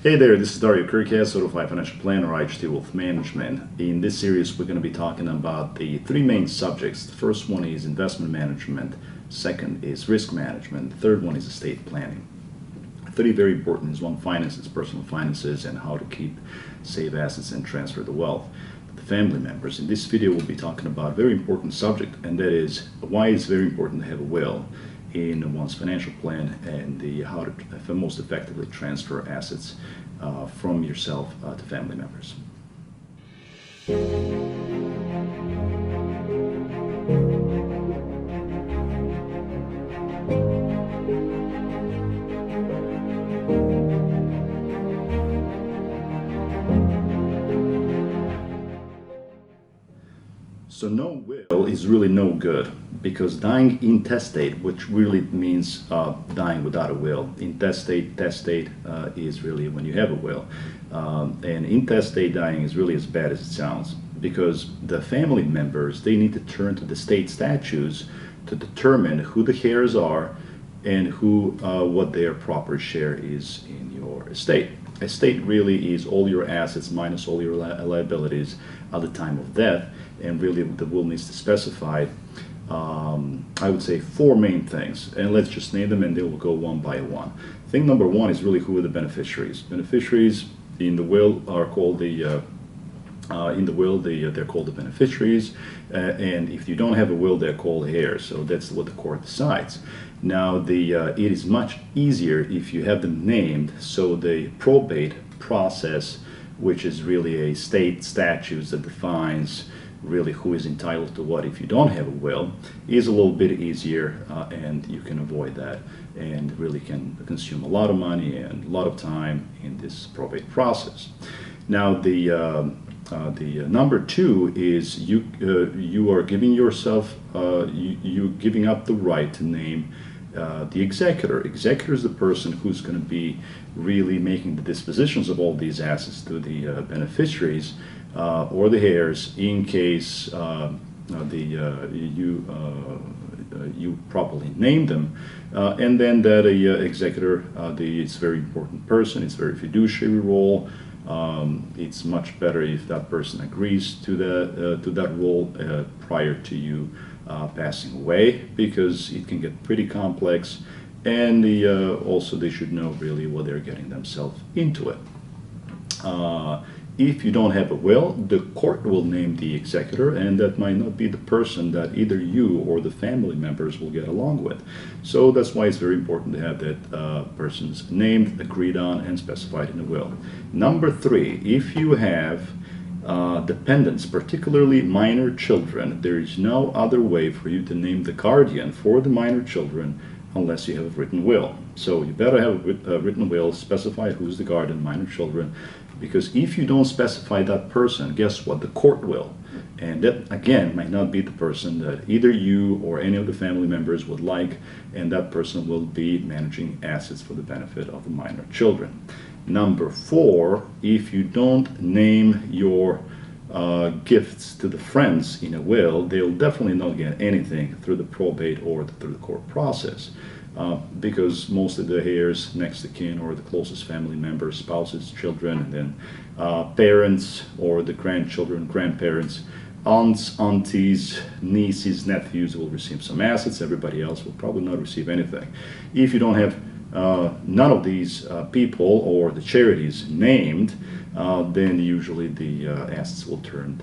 Hey there, this is Dario Kerkez, Certified Financial Planner, IHT Wealth Management. In this series, we're going to be talking about the three main subjects. The first one is investment management, second is risk management, the third one is estate planning. Three very important is one, finances, personal finances, and how to keep, save assets, and transfer the wealth to the family members. In this video, we'll be talking about a very important subject, and that is why it's very important to have a will in one's financial plan and how to most effectively transfer assets from yourself to family members. So no will is really no good, because dying intestate, which really means dying without a will. Intestate, testate is really when you have a will. And intestate dying is really as bad as it sounds, because the family members, they need to turn to the state statutes to determine who the heirs are and what their proper share is in your estate. Estate really is all your assets minus all your liabilities at the time of death, and really the will needs to specify, I would say, four main things, and let's just name them and they will go one by one. Thing number one is really who are the beneficiaries. Beneficiaries in the will are called they're called the beneficiaries, and if you don't have a will, they're called heirs. So that's what the court decides. Now, it is much easier if you have them named. So the probate process, which is really a state statute that defines really who is entitled to what if you don't have a will, is a little bit easier, and you can avoid that and really can consume a lot of money and a lot of time in this probate process. Now, the number two is you are giving yourself you giving up the right to name the executor. Executor is the person who's going to be really making the dispositions of all these assets to the beneficiaries or the heirs in case you properly name them, and then that executor, it's a very important person. It's a very fiduciary role. It's much better if that person agrees to that role prior to you passing away, because it can get pretty complex, and also they should know really what they're getting themselves into it. If you don't have a will, the court will name the executor, and that might not be the person that either you or the family members will get along with. So that's why it's very important to have that person's named, agreed on, and specified in the will. Number three, if you have dependents, particularly minor children, there is no other way for you to name the guardian for the minor children unless you have a written will. So you better have a written will, specify who's the guardian, minor children, because if you don't specify that person, guess what? The court will. And that, again, might not be the person that either you or any of the family members would like, and that person will be managing assets for the benefit of the minor children. Number four, if you don't name your gifts to the friends in a will, they'll definitely not get anything through the probate or through the court process. Because most of the heirs, next of kin, or the closest family members, spouses, children, and then parents or the grandchildren, grandparents, aunts, aunties, nieces, nephews will receive some assets. Everybody else will probably not receive anything. If you don't have none of these people or the charities named, then usually the assets will turn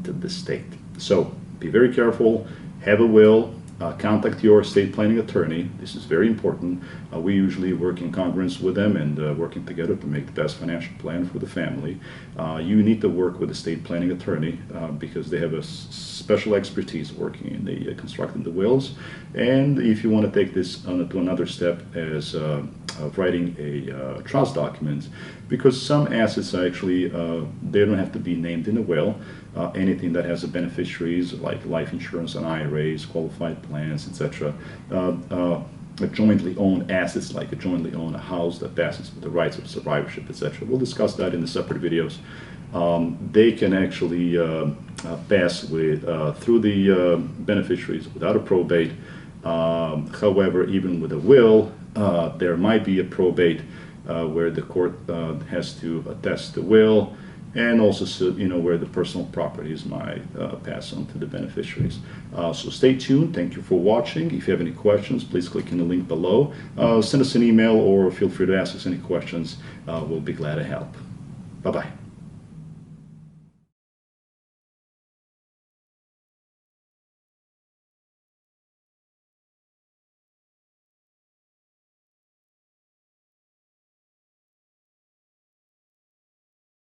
to the state. So be very careful, have a will. Contact your estate planning attorney. This is very important. We usually work in congruence with them and working together to make the best financial plan for the family. You need to work with the estate planning attorney because they have a special expertise working in the constructing the wills. And if you want to take this to another step as writing a trust document, because some assets actually they don't have to be named in the will. Anything that has a beneficiaries like life insurance and IRAs, qualified plans, etc. Jointly owned assets, like a jointly owned house that passes with the rights of survivorship, etc. We'll discuss that in the separate videos. They can actually pass with through the beneficiaries without a probate. However, even with a will, there might be a probate where the court has to attest the will, and also where the personal properties might pass on to the beneficiaries. So stay tuned. Thank you for watching. If you have any questions, please click in the link below. Send us an email or feel free to ask us any questions. We'll be glad to help. Bye-bye.